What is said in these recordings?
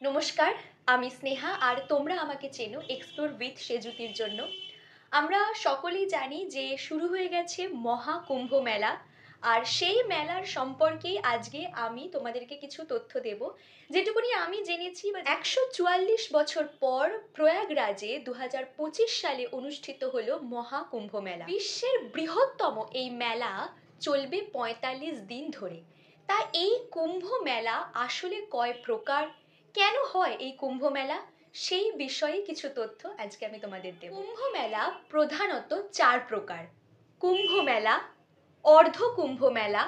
নমস্কার, আমি স্নেহা আর তোমরা আমাকে চেনো এক্সপ্লোর উইথ সেজুতির জন্য। আমরা সকলেই জানি যে শুরু হয়ে গেছে মহাকুম্ভ মেলা। আর সেই মেলার সম্পর্কেই আজকে আমি তোমাদেরকে কিছু তথ্য দেব। যেটুকুনি আমি জেনেছি 144 বছর পর প্রয়াগরাজে 2025 সালে অনুষ্ঠিত হলো মহাকুম্ভ মেলা। বিশ্বের বৃহত্তম এই মেলা চলবে 45 দিন ধরে। তা এই কুম্ভ মেলা আসলে কয় প্রকার, কেন হয় এই কুম্ভ মেলা, সেই বিষয়ে কিছু তথ্য আজকে আমি তোমাদের দেব। কুম্ভ মেলা প্রধানত 4 প্রকার: কুম্ভ মেলা, অর্ধ কুম্ভ মেলা,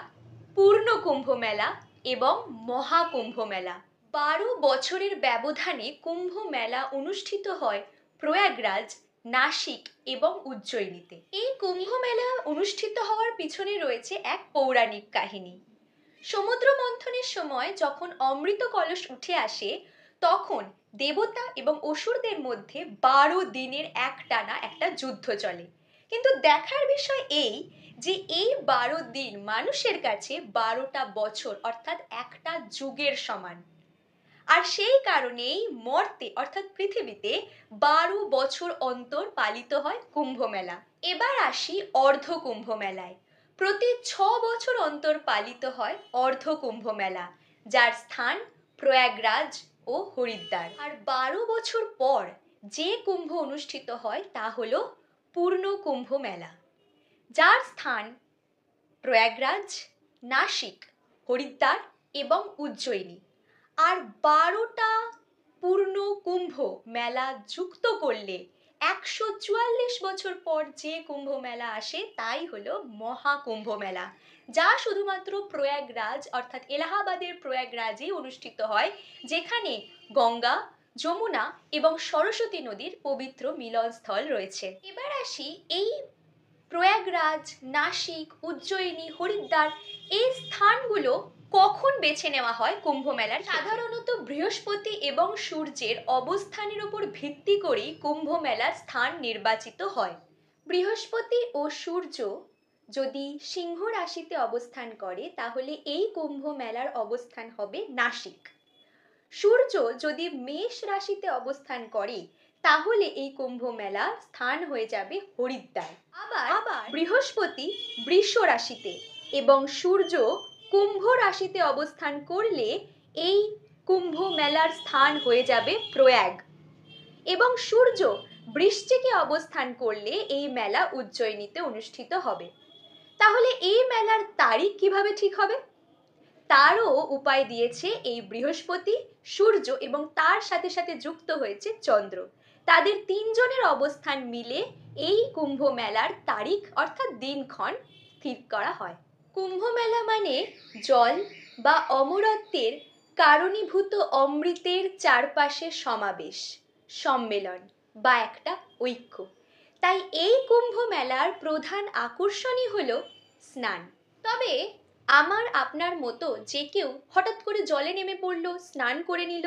পূর্ণ কুম্ভ মেলা এবং মহাকুম্ভ মেলা। 12 বছরের ব্যবধানে কুম্ভ মেলা অনুষ্ঠিত হয় প্রয়াগরাজ, নাসিক এবং উজ্জয়িনীতে। এই কুম্ভ মেলা অনুষ্ঠিত হওয়ার পিছনে রয়েছে এক পৌরাণিক কাহিনী। সমুদ্র মন্থনের সময় যখন অমৃত কলস উঠে আসে, তখন দেবতা এবং অসুরদের মধ্যে 12 দিনের একটানা একটা যুদ্ধ চলে। কিন্তু দেখার বিষয় এই যে এই 12 দিন মানুষের কাছে 12টা বছর অর্থাৎ একটা যুগের সমান। আর সেই কারণেই মর্তে অর্থাৎ পৃথিবীতে 12 বছর অন্তর পালিত হয় কুম্ভ মেলা। এবার আসি অর্ধ কুম্ভ মেলায়। প্রতি 6 বছর অন্তর পালিত হয় অর্ধ কুম্ভ মেলা, যার স্থান প্রয়াগরাজ ও হরিদ্বার। আর 12 বছর পর যে কুম্ভ অনুষ্ঠিত হয় তা হলো পূর্ণ কুম্ভ মেলা, যার স্থান প্রয়াগরাজ, নাসিক, হরিদ্বার এবং উজ্জয়িনী। আর 12টা পূর্ণ কুম্ভ মেলা যুক্ত করলে 144 বছর পর যে কুম্ভ মেলা আসে তাই হলো মহাকুম্ভ মেলা, যা শুধুমাত্র প্রয়াগরাজ অর্থাৎ এলাহাবাদের প্রয়াগরাজেই অনুষ্ঠিত হয়, যেখানে গঙ্গা, যমুনা এবং সরস্বতী নদীর পবিত্র মিলনস্থল রয়েছে। এবার আসি এই প্রয়াগরাজ, নাসিক, উজ্জয়িনী, হরিদ্বার এই স্থানগুলো কখন বেছে নেওয়া হয় কুম্ভ মেলার। সাধারণত বৃহস্পতি এবং সূর্যের অবস্থানের উপর ভিত্তি করেই কুম্ভ মেলার স্থান নির্বাচিত হয়। বৃহস্পতি ও সূর্য যদি সিংহ রাশিতে অবস্থান করে তাহলে এই কুম্ভ মেলার অবস্থান হবে নাসিক। সূর্য যদি মেষ রাশিতে অবস্থান করে তাহলে এই কুম্ভ মেলার স্থান হয়ে যাবে হরিদ্বার। আবার বৃহস্পতি বৃষ রাশিতে এবং সূর্য কুম্ভ রাশিতে অবস্থান করলে এই কুম্ভ মেলার স্থান হয়ে যাবে প্রয়াগ। এবং সূর্য বৃশ্চিকে অবস্থান করলে এই মেলা উজ্জয়িনীতে অনুষ্ঠিত হবে। তাহলে এই মেলার তারিখ কিভাবে ঠিক হবে? তারও উপায় দিয়েছে এই বৃহস্পতি, সূর্য এবং তার সাথে সাথে যুক্ত হয়েছে চন্দ্র। তাদের তিনজনের অবস্থান মিলে এই কুম্ভ মেলার তারিখ অর্থাৎ দিনক্ষণ স্থির করা হয়। কুম্ভ মেলা মানে জল বা অমরত্বের কারণীভূত অমৃতের চারপাশে সমাবেশ, সম্মেলন বা একটা ঐক্য। তাই এই কুম্ভ মেলার প্রধান আকর্ষণই হলো স্নান। তবে আমার আপনার মতো যে কেউ হঠাৎ করে জলে নেমে পড়লো, স্নান করে নিল,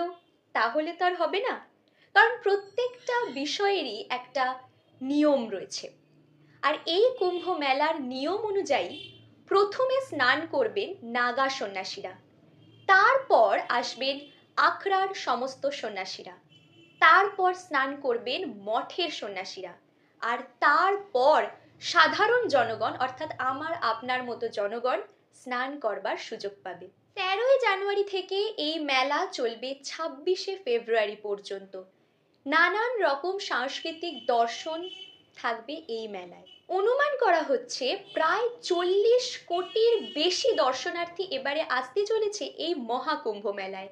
তাহলে তো আর হবে না। কারণ প্রত্যেকটা বিষয়েরই একটা নিয়ম রয়েছে। আর এই কুম্ভ মেলার নিয়ম অনুযায়ী প্রথমে স্নান করবেন নাগা সন্ন্যাসীরা, তারপর আসবেন আখড়ার সমস্ত সন্ন্যাসীরা, তারপর স্নান করবেন মঠের সন্ন্যাসীরা, আর তারপর সাধারণ জনগণ অর্থাৎ আমার আপনার মতো জনগণ স্নান করবার সুযোগ পাবে। 13ই জানুয়ারি থেকে এই মেলা চলবে 26শে ফেব্রুয়ারি পর্যন্ত। নানান রকম সাংস্কৃতিক দর্শন থাকবে এই মেলায়। অনুমান করা হচ্ছে প্রায় 40 কোটির বেশি দর্শনার্থী এবারে আসতে চলেছে এই মহাকুম্ভ মেলায়।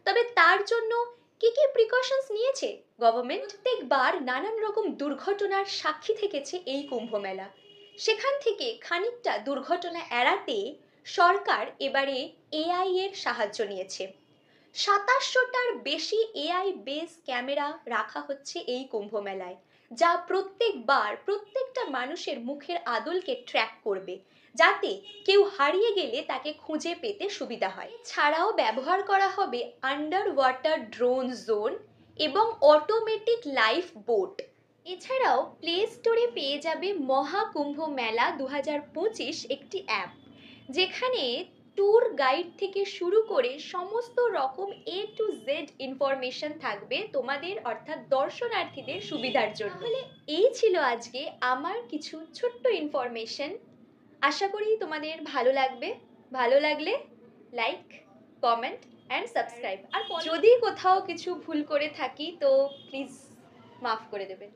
তবে তার জন্য কি কি প্রিকশনস নিয়েছে গভর্নমেন্ট? প্রত্যেকবার নানান রকম দুর্ঘটনার সাক্ষী থেকেছে এই কুম্ভ মেলা। সেখান থেকে খানিকটা দুর্ঘটনা এড়াতে সরকার এবারে এআই এর সাহায্য নিয়েছে। 2700টার বেশি এআই বেস ক্যামেরা রাখা হচ্ছে এই কুম্ভ মেলায়, যা প্রত্যেকবার প্রত্যেকটা মানুষের মুখের আদলকে ট্র্যাক করবে, যাতে কেউ হারিয়ে গেলে তাকে খুঁজে পেতে সুবিধা হয়। ছাড়াও ব্যবহার করা হবে আন্ডার ওয়াটার ড্রোন জোন এবং অটোমেটিক লাইফ বোট। এছাড়াও প্লে স্টোরে পেয়ে যাবে মহাকুম্ভ মেলা 2025 একটি অ্যাপ, যেখানে ট্যুর গাইড থেকে শুরু করে সমস্ত রকম A to Z ইনফরমেশন থাকবে তোমাদের অর্থাৎ দর্শনার্থীদের সুবিধার জন্য। তাহলে এই ছিল আজকে আমার কিছু ছোট্ট ইনফরমেশন। আশা করি তোমাদের ভালো লাগবে। ভালো লাগলে লাইক, কমেন্ট অ্যান্ড সাবস্ক্রাইব। আর যদি কোথাও কিছু ভুল করে থাকি তো প্লিজ মাফ করে দেবেন।